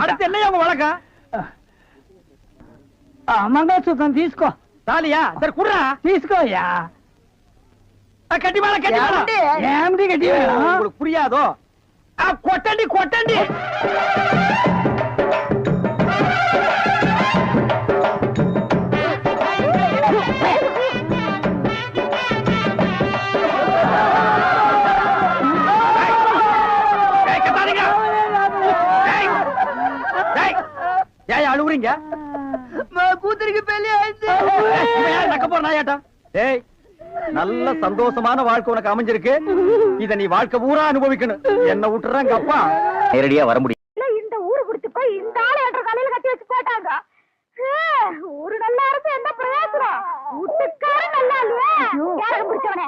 A: அடுத்து என்ன அவங்க வழக்கா? మంగళసూత్రం తీసుకో. తాలియా సరే కుర్రా తీసుకోయా. కట్టి మేళ కట్టి ఏమిటి కట్టి உங்களுக்கு புரியாதோ? కొట్టండి కొట్టండి. ஏன் அழுவுறீங்க? கூத்துருக்கு பெரிய நக்க போற நாயாட்டா. டேய், நல்ல சந்தோஷமான வாழ்க்கை உனக்கு அமைஞ்சிருக்கு. இத நீ வாழ்க்கை பூரா அனுபவிக்கணும். என்ன விட்டுறாங்க அப்பா.
H: நேரடியா வர முடியும்.
F: இந்த ஊரு குடுத்து போய் இந்த ஆளை என்ற காலையில கட்டி வச்சு போட்டாங்க. ஒரு நல்லா இருந்து என்ன பிரயோசனம்? வீட்டுக்கார நல்லா இல்லையா? யாரும் பிடிச்சவனே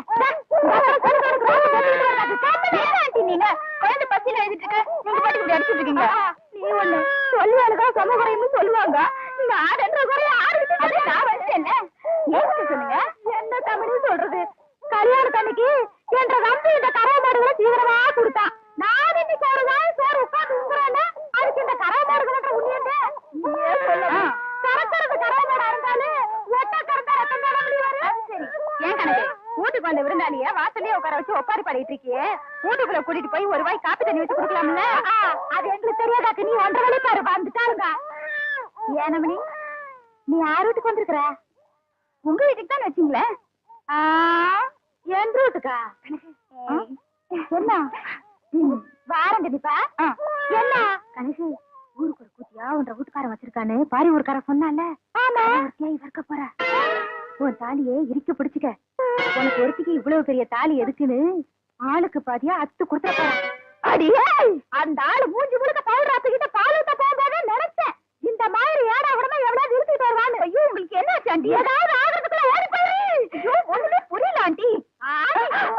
F: குழந்தை பசியில எழுதிட்டு நீங்க பாட்டு இப்படி அடிச்சுட்டு இருக்கீங்க. நீ ஒண்ணு சொல்லுவாளுக்கா சமகுறைன்னு சொல்லுவாங்க. இந்த ஆடுன்ற குறைய ஆடு நான் வச்சேன்ல. ஏன் சொன்னீங்க? என்ன தமிழ் சொல்றது? கல்யாணத்தன்னைக்கு என்ற நம்பி இந்த கறவை மாடுகளை தீவிரமா கொடுத்தான். நான் இன்னைக்கு ஒரு நாள் சோறு உட்காந்து உங்குறேன்னா அதுக்கு இந்த கறவை மாடுகள உண்மையங்க கறக்கிறது கறவை மாடா இருந்தாலும் ஒட்ட கறந்தா ரத்தம் தான முடியாது. சரி, ஏன் கணக்கு வீட்டுக்கு வந்த விருந்தாளிய வாசல்லே உட்கார வச்சு ஒப்பாரி பாடிட்டு இருக்கியே, வீட்டுக்குள்ள கூட்டிட்டு போய் ஒரு வாய் காப்பி தண்ணி வச்சு குடுக்கலாம்ல? அது எங்களுக்கு தெரியாதாக்கு நீ ஒன்றரை வேலை பாரு வந்துட்டாருங்க. ஏனமணி, நீ யார் வீட்டுக்கு வந்திருக்கிற? உங்க வீட்டுக்கு தான் வச்சீங்களே. என் வீட்டுக்கா? என்ன வாரம் கண்டிப்பா? என்ன கணேஷ், ஊருக்கு ஒரு கூத்தியா உன்ற வீட்டுக்காரன் வச்சிருக்கானு பாரி ஊருக்காரன் சொன்னால ஆமா இருக்க போற உன் தாலியே இறுக்கி பிடிச்சுக்க உனக்கு ஒருத்திக்கு இவ்வளவு பெரிய தாலி எதுக்குன்னு ஆளுக்கு பாதியா அத்து கொடுத்துட போற அடியே அந்த ஆளு மூஞ்சி முழுக்க பவுடர் ஆத்துக்கிட்ட பால் ஊத்த போகாதே நினைச்சேன் இந்த மாதிரி ஏடா உடனே எவ்வளவு நிறுத்திட்டு வருவான்னு ஐயோ உங்களுக்கு என்ன ஆண்டி ஏதாவது ஆகிறதுக்குள்ள ஓடி போயிரு ஐயோ ஒண்ணுமே புரியல ஆண்டி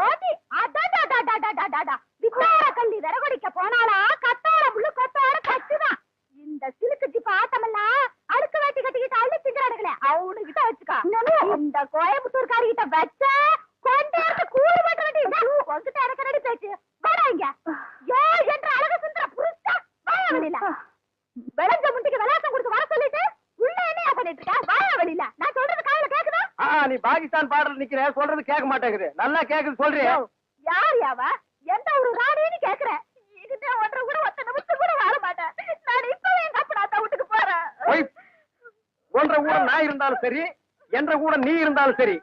F: ஓடி அடாடாடாடாடாடாடா வித்தார கள்ளி விறகொடிக்க போனாலா கத்தார முள்ளு கொத்தார கச்சுதான் இந்த சிலுக்கு ஜிப்ப ஆட்டமெல்லாம் அழுக்கு வேட்டி கட்டிக்கிட்டு அள்ளி திங்கிறானுங்களே அவனு கிட்ட வச்சுக்கா இந்த கோயம்புத்தூர்காரி கிட்ட வச்ச கொண்டாந்து கூலி மட்டும் உங்ககிட்ட எனக்கு பேச்சு வராங்க ஏ என்ற அழகு சுந்தர புருஷா வாய வெளியில விளைஞ்ச முட்டிக்கு விளையாட்டம் கொடுத்து வர சொல்லிட்டு உள்ள என்னையா பண்ணிட்டு இருக்க வாய வெளியில நான் சொல்றது காதுல கேக்குதா
E: நீ பாகிஸ்தான் பாடல் நிக்கிற சொல்றது கேட்க மாட்டேங்குது நல்லா கேக்குது சொல்றியா
F: யார் யாவ எந்த ஒரு ராணின்னு கேக்குறேன் இதுதான் ஒன்றரை கூட ஒத்த நிமிஷம் கூட வர மாட்டேன் நான் இப்பவே எங்க அப்பா அத்தா வீட்டுக்கு போறேன்
E: ஒன்ற கூட நான் இருந்தாலும் சரி என்ற கூட நீ இருந்தாலும் சரி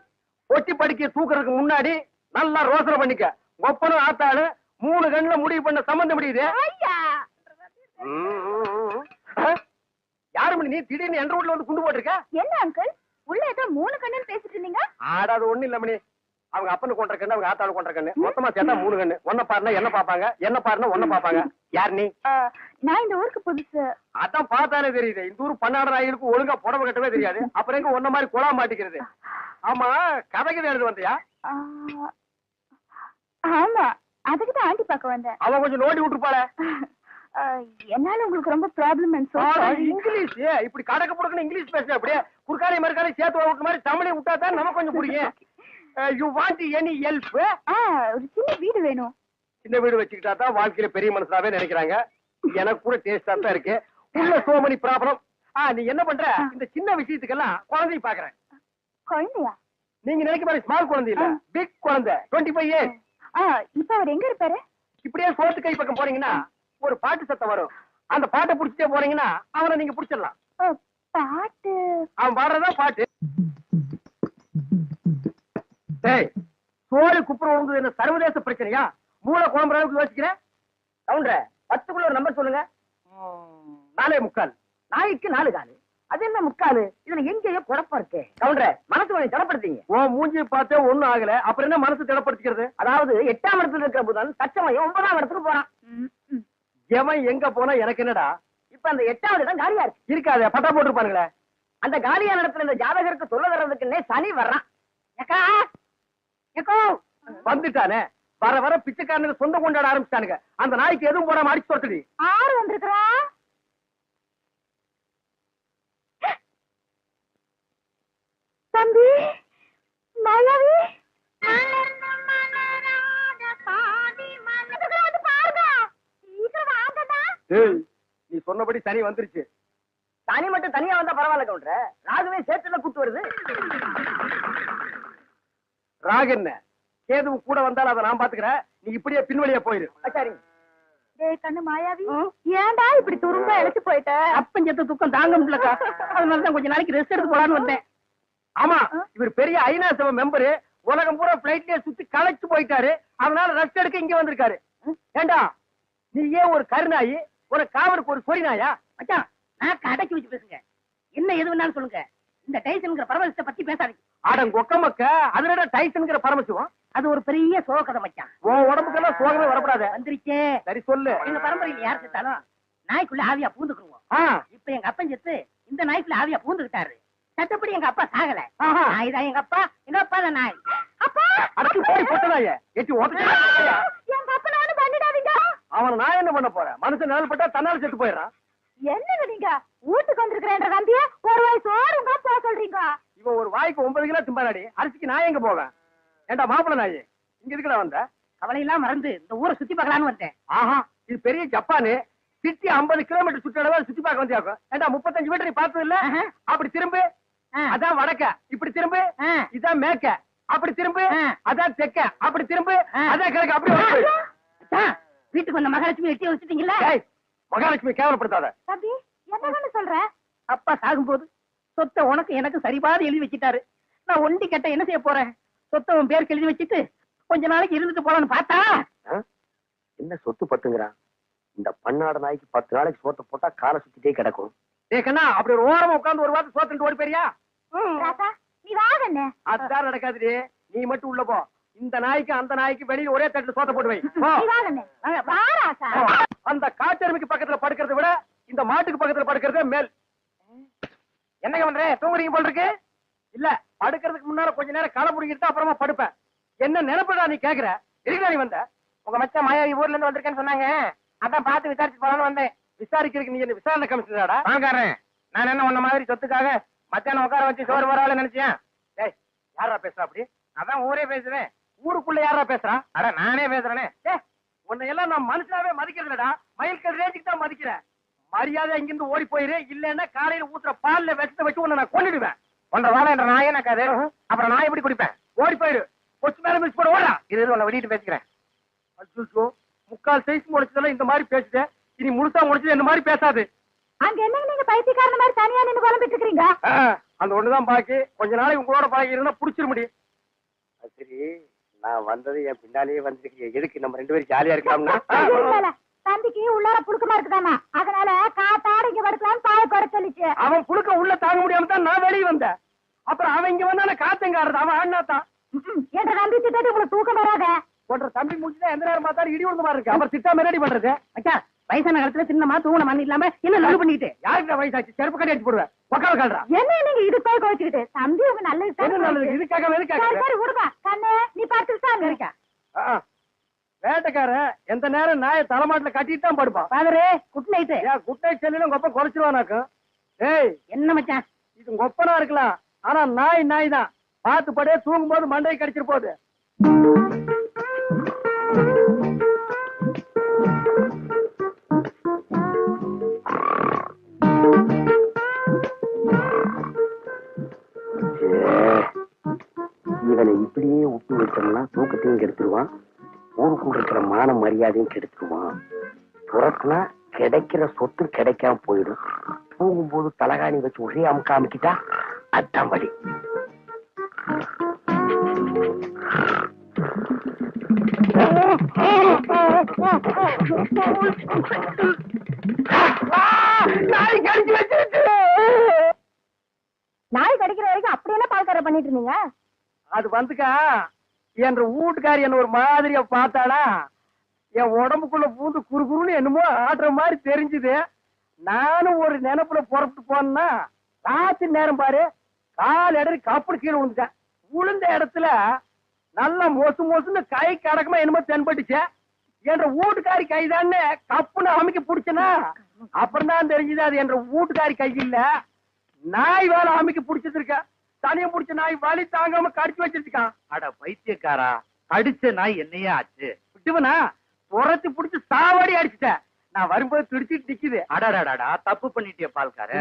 E: ஒட்டி படிக்க தூக்குறதுக்கு முன்னாடி நல்லா ரோசனை பண்ணிக்க ஒப்பனும் ஆத்தாளு 3 கண்ணுல முடிவு பண்ண சம்பந்தம் முடியுது
F: ஐயா
E: யாரு மணி நீ திடீர்னு என்ற வீட்டுல வந்து குண்டு போட்டிருக்க
F: என்ன அங்கிள் உள்ள ஏதோ 3 கண்ணுன்னு பேசிட்டு இருந்தீங்க
E: ஆடாது ஒண்ணு இல்ல மணி அவங்க அப்பனு கொண்ட கண்ணு அவங்க ஆத்தாளு கொண்ட கண்ணு மொத்தமா சேர்த்தா 3 கண்ணு ஒன்ன பாருனா என்ன பாப்பாங்க என்ன பாருனா ஒன்ன பாப்பாங்க யார் நீ
F: நான் இந்த ஊருக்கு புதுசு
E: அதான் பார்த்தாலே தெரியுது இந்த ஊர் பன்னாடு ஆயிருக்கு ஒழுங்கா புடவை கட்டவே தெரியாது அப்புறம் எங்க ஒன்ன மாதிரி குழா மாட்டிக்கிறது ஆமா கதைக்கு எழுது வந்தியா
F: ஆமா அதுக்குதான் ஆண்டி பார்க்க வந்தேன்
E: அவன் கொஞ்சம் நோண்டி விட்டுருப்பாள
F: என்னால உங்களுக்கு ரொம்ப ப்ராப்ளம்
E: இங்கிலீஷ் இப்படி கடக்க புடக்குன்னு இங்கிலீஷ் பேசுற அப்படியே குறுக்காலை மறுக்காலை சேர்த்து விட்டு மாதிரி தமிழை விட்டா தான் நமக்கு கொஞ்சம் புரியும் யூ வாண்ட் எனி ஹெல்ப்
F: ஒரு சின்ன வீடு வேணும்
E: சின்ன வீடு வச்சுக்கிட்டா தான் வாழ்க்கையில பெரிய மனசாவே நினைக்கிறாங்க எனக்கு கூட டேஸ்டா தான் இருக்கு உள்ள சோமனி ப்ராப்ளம் நீ என்ன பண்ற இந்த சின்ன விஷயத்துக்கெல்லாம் குழந்தைய பாக்குறேன்
F: குழந்தையா
E: நீங்க நினைக்க மாதிரி ஸ்மால் குழந்தை இல்ல பிக் குழந்தை 25 இயர்ஸ்
F: இப்ப அவர் எங்க இருப்பாரு
E: இப்படியே சோத்து கை பக்கம் போறீங்கன்னா ஒரு பாட்டு சத்தம் வரும் அந்த பாட்டை புடிச்சிட்டே போறீங்கன்னா அவனை நீங்க புடிச்சிடலாம்
F: பாட்டு
E: அவன் பாடுறதா பாட்டு சோழ குப்புற விழுந்தது என்ன சர்வதேச பிரச்சனையா மூளை குழம்புற அளவுக்கு யோசிக்கிறேன் கவுண்டர 10க்குள்ள ஒரு நம்பர் சொல்லுங்க 4.25
H: நாய்க்கு 4 காலு அது என்ன முக்காலு இதுல எங்கேயோ குழப்பம் இருக்கு கவுண்டர மனசு கொஞ்சம் திடப்படுத்தீங்க
E: ஓ மூஞ்சி பார்த்தே ஒண்ணும் ஆகல அப்புறம் என்ன மனசு திடப்படுத்திக்கிறது
H: அதாவது 8ஆம் இடத்துல இருக்கிற புதன் தச்சமயம் 9ஆம் இடத்துக்கு போறான்
E: எவன் எங்க போனா எனக்கு என்னடா
H: இப்ப அந்த 8வது இடம் காலியா இருக்கு
E: இருக்காத பட்டா போட்டுருப்பானுங்களே
H: அந்த காலியான இடத்துல இந்த ஜாதகருக்கு சொல்ல தர்றதுக்குன்னே சனி வர்றான் ஏக்கா ஏக்கோ
E: வந்துட்டானே வர வர பிச்சைக்காரனுக்கு சொந்த கொண்டாட ஆரம்பிச்சானுங்க அந்த நாய்க்கு எதுவும் போடாம அடிச்சு தொட்டுடி
F: ஆறு வந்திருக்கிறா தம்பி மலவி
E: நீ சொன்னபடி சனி வந்துருச்சு
H: சனி மட்டும் தனியா வந்தா பரவாயில்ல கவுண்டர ராகுவே சேர்த்துல கூட்டு வருது
E: ராகு என்ன கேதுவும் கூட வந்தாலும் அதை நான் பாத்துக்கிறேன் நீ இப்படியே பின்வழியா போயிரு
H: சரிங்க
F: டேய் கண்ணு மாயாவி ஏன்டா இப்படி துரும்ப இழைச்சு போயிட்ட
B: அப்பஞ்சத்து துக்கம் தாங்க முடியலக்கா அதனாலதான் கொஞ்ச நாளைக்கு ரெஸ்ட் எடுத்து போலான்னு வந்தேன்
E: ஆமா இவர் பெரிய ஐநா சபை மெம்பரு உலகம் பூரா பிளைட்லயே சுத்தி களைச்சு போயிட்டாரு அதனால ரெஸ்ட் எடுக்க இங்க வந்திருக்காரு ஏண்டா நீ ஏன் ஒரு கருநாயி ஒரு காவலுக்கு ஒரு சொறி நாயா
B: மச்சான் நான் கடைக்கு வச்சு பேசுங்க என்ன எது வேணாலும் சொல்லுங்க இந்த டைசன்ங்கிற பரமசிவத்தை பத்தி பேசாதீங்க
E: ஆடம் கொக்க மக்க அதுல டைசன்ங்கிற பரமசிவம்
B: அது ஒரு பெரிய சோகதை மச்சான்
E: உன் உடம்புக்கெல்லாம் சோகமே வரப்படாத
B: வந்துருச்சே
E: சரி சொல்லு
B: எங்க பரம்பரையில யார் செத்தாலும் நாய்க்குள்ள ஆவியா பூந்துக்குருவோம் இப்ப எங்க அப்பன் செத்து இந்த நாய்க்குள்ள ஆவியா பூந்துக்கிட்டாரு சத்தப்படி எங்க அப்பா சாகல நாய் தான் எங்க அப்பா தான் நாய்
F: அப்பா
E: அதுக்கு போய் போட்டதாய எட்டி ஓட்ட
F: எங்க அப்பனை ஒண்ணு பண்ணிடாதீங்க
E: அவன் நான் என்ன பண்ண போறேன் மனுஷன் நிழல் பட்டா தன்னால செத்து போயிடறான்
F: என்னங்க நீங்க வீட்டுக்கு வந்திருக்கிறேன்ற நம்பிய ஒரு வயசு ஓடுங்க போக சொல்றீங்க
E: இவன் ஒரு வாய்க்கு 9 கிலோ திம்பாடி அரிசிக்கு நான் எங்க போவேன் ஏண்டா மாப்பிள்ள நாய் இங்க இதுக்குடா வந்த
B: கவலையெல்லாம் மறந்து இந்த ஊரை சுத்தி பார்க்கலான்னு வந்தேன்
E: ஆஹா இது பெரிய ஜப்பானு சிட்டி 50 கிலோமீட்டர் சுற்றளவு சுத்தி பார்க்க வந்தியாக்கும் ஏண்டா 35 மீட்டர் நீ பார்த்தது இல்ல அப்படி திரும்பு அதான் வடக்க இப்படி திரும்பு இதான் மேக்க அப்படி திரும்பு அதான் தெக்க அப்படி திரும்பு அதான் கிழக்கு அப்படி
B: வீட்டுக்கு வந்த மகாலட்சுமி எட்டி வச்சுட்டீங்களா
E: மகாலட்சுமி கேவலப்படுத்தாத
F: தம்பி என்னன்னு சொல்ற
B: அப்பா சாகும்போது சொத்தை உனக்கு எனக்கு சரிபாதி எழுதி வச்சுட்டாரு நான் ஒண்டி கட்ட என்ன செய்ய போறேன் சொத்தை உன் பேருக்கு எழுதி வச்சுட்டு கொஞ்ச நாளைக்கு இருந்துட்டு போலான்னு பார்த்தா
E: என்ன சொத்து பத்துங்கிறான் இந்த பன்னாடு நாய்க்கு 10 நாளைக்கு சோத்த போட்டா காலை சுத்திட்டே கிடக்கும்.
A: கண்ணா அப்படி ஒரு ஓரமா உட்கார்ந்து ஒரு வாரத்தை சோத்துட்டு ஓடி போறியா?
F: ராசா நீ வா கண்ணே.
E: அதுதான் நடக்காதுடி. நீ மட்டும் உள்ள போ. இந்த நாய்க்கு அந்த நாய்க்கு வெளியில ஒரே தட்டுல சோத்த போட்டு வை. போ.
F: நீ வா கண்ணே. வா ராசா.
E: அந்த காட்டெருமைக்கு பக்கத்துல படுக்கிறத விட இந்த மாட்டுக்கு பக்கத்துல படுக்கிறதே மேல். என்னங்க பண்ற? தூங்குறீங்க போல இருக்கு. இல்ல, படுக்கிறதுக்கு முன்னால கொஞ்ச நேரம் களை புடிங்கிட்டு அப்புறமா படுப்பேன். என்ன நினைப்படா நீ கேக்குற? எதுக்குடா நீ வந்த?
H: உங்க மச்சான் மாயாவி ஊர்ல இருந்து வந்திருக்கேன்னு சொன்னாங்க, அதான் பார்த்து விசாரிச்சு போலான்னு வந்தேன்.
E: விசாரிக்கிறதுக்கு நீ என்ன விசாரணை கமிஷனராடா?
H: வாங்காரன், நான் என்ன உன்ன மாதிரி சொத்துக்காக மச்சான உட்கார வச்சு சோறு வரால நினைச்சேன்.
E: டேய், யாரா பேசுறா அப்படி?
H: அதான் ஊரே பேசுறேன்.
E: ஊருக்குள்ள யாரா பேசுறா?
H: அட நானே பேசுறேனே.
E: டேய், உன்னை எல்லாம் நான் மனுஷனாவே மதிக்கிறதுலடா. மயில்கல் ரேஞ்சுக்கு தான் மதிக்கிறேன். மரியாதை இங்கிருந்து ஓடி போயிரு. இல்லன்னா காலையில ஊத்துற பால்ல விஷத்தை வச்சு உன்னை நான் கொன்னுடுவேன்.
H: ஒன்றரை வாழை என்ற நாயே நக்காது. அப்புறம் நான் எப்படி குடிப்பேன்?
E: ஓடி போயிரு. கொச்சு மேல மிஸ் போட ஓடா.
H: இது உன்னை வெளியிட்டு பேசிக்கிறேன்.
E: அச்சோ, முக்கால் சைஸ் முடிச்சதெல்லாம் இந்த மாதிரி பேசுது. இனி முழுசா முடிச்சது இந்த மாதிரி பேசாது.
F: அங்க என்னங்க நீங்க பைத்தியக்காரன மாதிரி தனியா நின்னு புலம்பிட்டு இருக்கீங்க?
E: அந்த ஒண்ணுதான் பாக்கி. கொஞ்ச நாளைக்கு உங்களோட பழகி இருந்தா புடிச்சிட முடியும். சரி, நான் வந்தது என் பின்னாலேயே வந்துருக்கு. எதுக்கு நம்ம 2 பேரும் ஜாலியா இருக்கலாம்னா?
F: தம்பிக்கு உள்ளார புழுக்கமா இருக்குதாமா, அதனால காத்தாட இங்க படுக்கலாம்னு பாய குறை சொல்லிச்சு.
E: அவன் புழுக்க உள்ள தாங்க முடியாம தான் நான் வெளியே வந்தேன். அப்புறம் அவன் இங்க வந்தான காத்தங்காரது. அவன் ஆடினாத்தான்.
F: என்ற நம்பி திட்டத்தை உங்களுக்கு தூக்கம் வராத.
E: போன்ற தம்பி முடிச்சுதான் எந்த நேரம் பார்த்தாலும் இடி விழுந்த மாதிரி இருக்கு. அப்புறம் திட்டாம ரெடி பண்றது.
B: மச்சான் வயசான காலத்துல சின்னமா தூங்கின மண்ணு இல்லாம என்ன லவ் பண்ணிக்கிட்டு
E: யாருக்கு வயசாச்சு? செருப்பு கட்டி அடிச்சு போடுவேன். உக்கால கால்றா.
F: என்ன நீங்க இதுக்காக கோச்சுக்கிட்டு? தம்பி உங்க
E: என்ன நல்லது?
F: நல்லது.
E: இதுக்காக
F: சரி
E: எதுக்காக?
F: சரி விடுப்பா கண்ணு, நீ பார்த்துட்டு இருக்கா.
E: வேட்டைக்காரன் எந்த நேரம் நாயை தலைமாட்டுல கட்டிட்டு தான் படுப்பான்.
B: பாதரே குட் நைட்டு.
E: ஏன் குட் நைட் செல்லிலும் கொப்ப குறைச்சிருவானாக்கும். ஏய்,
B: என்ன மச்சான்?
E: இது கொப்பனா இருக்கலாம், ஆனா நாய் தான். பார்த்து படே, தூங்கும் போது மண்டையை கடிச்சிட்டு போகுது. இவனை இப்படியே விட்டு வச்சோம்னா தூக்கத்தையும் கெடுத்துருவான், ஊருக்குள்ள இருக்கிற மான மரியாதையும் கெடுத்துருவான். துரத்துனா கிடைக்கிற சொத்து கிடைக்காம போயிடும். தூங்கும்போது தலகாணி வச்சு ஒரே அமுக்க அமுக்கிட்டா அதான் வழி. நாய் கடிச்சு வச்சிருச்சு.
F: நாய் கடிக்கிற வரைக்கும் அப்படி என்ன பால்கார பண்ணிட்டு இருந்தீங்க?
E: அது வந்துக்கா, என்ற வீட்டுக்காரி என்ன ஒரு மாதிரியா பார்த்தாடா. என் உடம்புக்குள்ள பூந்து குறுகுறுன்னு என்னமோ ஆடுற மாதிரி தெரிஞ்சுது. நானும் ஒரு நினைப்புல புறப்பட்டு போனா ராத்திரி நேரம் பாரு, கால் இடறி கப்புனு கீழே விழுந்துட்டேன். விழுந்த இடத்துல நல்லா மொசுன்னு கை கடக்கமா என்னமோ தென்பட்டுச்சு. என்ற வீட்டுக்காரி கைதான்னு கப்புன்னு அமைக்க பிடிச்சனா, அப்புறம் தான் தெரிஞ்சது அது என்ற வீட்டுக்காரி கை இல்ல, நாய் வேலை அமைக்க பிடிச்சது இருக்க. தனியா பிடிச்ச நாய் வலி தாங்காம கடிச்சு வச்சிருக்கான்.
I: அட பைத்தியக்காரா, கடிச்ச நாய் என்னையே ஆச்சு?
E: விட்டுவனா துரத்தி பிடிச்சு சாவாடி அடிச்சுட்ட. நான் வரும்போது துடிச்சிட்டு நிக்குது.
I: அடடா, தப்பு பண்ணிட்டிய பால்கார.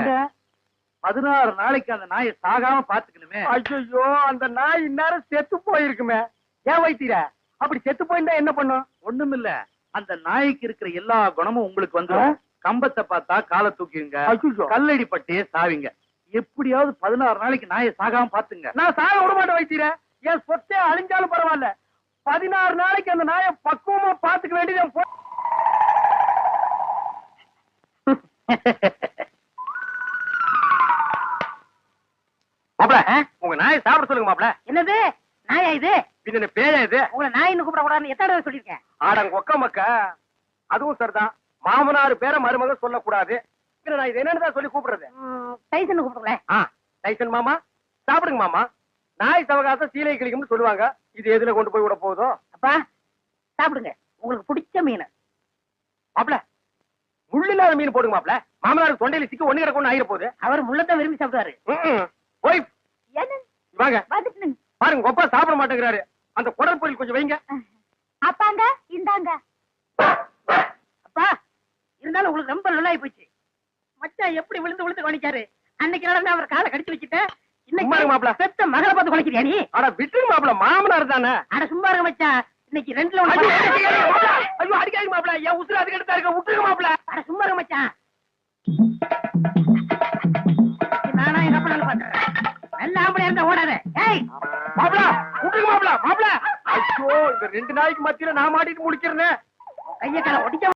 I: 16 நாளைக்கு அந்த நாயை சாகாம பாத்துக்கணுமே.
E: ஐயோ, அந்த நாய் இந்நேரம் செத்து போயிருக்குமே. ஏன் வைத்தீர? அப்படி செத்து போயிருந்தா என்ன பண்ணும்?
I: ஒண்ணுமில்ல, அந்த நாய்க்கு இருக்கிற எல்லா குணமும் உங்களுக்கு வந்துடும். கம்பத்தை பார்த்தா காலை தூக்கிங்க,
E: ஐயோ.
I: கல்லடி பட்டே சாவிங்க. எப்படியாவது 16 நாளைக்கு நாயை சாகாம பாத்துங்க.
E: நான் சாக விட மாட்டேன் வைத்தீர. என் சொத்தே அழிஞ்சாலும் பரவாயில்ல, 16 நாளைக்கு அந்த நாயை பக்குவமா பாத்துக்க வேண்டியது. மாப்ள, உங்க நாயை சாப்பிட சொல்லுங்க மாப்ள.
B: என்னது நாயா இது?
E: பின்ன பேயா இது?
B: உங்களை நாயின்னு கூப்பிட கூடாதுன்னு எத்தனை தடவை சொல்லியிருக்கேன்?
E: ஆடங்க ஒக்க மக்க. அதுவும் சரிதான், மாமனார் பேர மருமக சொல்லக்கூடாது. பின்ன நான் இது என்னன்னு சொல்லி கூப்பிடுறது?
B: டைசன் கூப்பிடுங்களேன்.
E: டைசன் மாமா, சாப்பிடுங்க மாமா. நாய் சவகாசம் சீலை கிளிக்கும்னு சொல்லுவாங்க. இது எதுல கொண்டு போய் விட போகுதோ?
B: அப்பா சாப்பிடுங்க, உங்களுக்கு பிடிச்ச மீன்.
E: மாப்ள, முள்ளு இல்லாத மீன் போடுங்க மாப்ள. மாமனாருக்கு தொண்டையில சிக்க ஒண்ணு கிடக்கு ஆயிர போகுது.
B: அவர் முள்ளத்தான் விரும்பி சாப்பிடுவாரு.
E: போய்
F: என்ன
E: வாங்க
F: வந்துட்டு
E: பாருங்க, கொப்பா சாப்பிட மாட்டேங்கிறாரு. அந்த குடல் பொரியல் கொஞ்சம் வைங்க.
F: அப்பாங்க இந்தாங்க.
B: அப்பா இருந்தாலும் உங்களுக்கு ரொம்ப நல்லாயி போச்சு. மச்சான் எப்படி விழுந்து விழுந்து கவனிக்காரு. அன்னைக்கு நடந்து அவர் காலை கடிச்சு வச்சுட்டேன்.
E: சும்மா இருங்க மாப்ள.
B: பெத்த மகளை பார்த்து குலைக்கிறியா நீ?
E: அட விட்டுருங்க மாப்ள, மாமனார் தானே.
B: அட சும்மா இருங்க மச்சான், இன்னைக்கு 2ல 1.
E: ஐயோ அடிக்காதீங்க மாப்ள, என் உசுறு அதுக்கு எடுத்தா இருக்க. விட்டுருங்க மாப்ள.
B: அட சும்மா இருங்க மச்சான். நானா எங்க அப்பா நல்லா பாத்துறேன். நல்ல ஆம்பளையா இருந்தா ஓடாத. ஏய்
E: மாப்ள, விட்டுருங்க மாப்ள. மாப்ள, ஐயோ, இந்த 2 நாய்க்கு மத்தியில நான் மாட்டிட்டு முடிக்கிறேன்.
B: கைய கால ஒடிக்க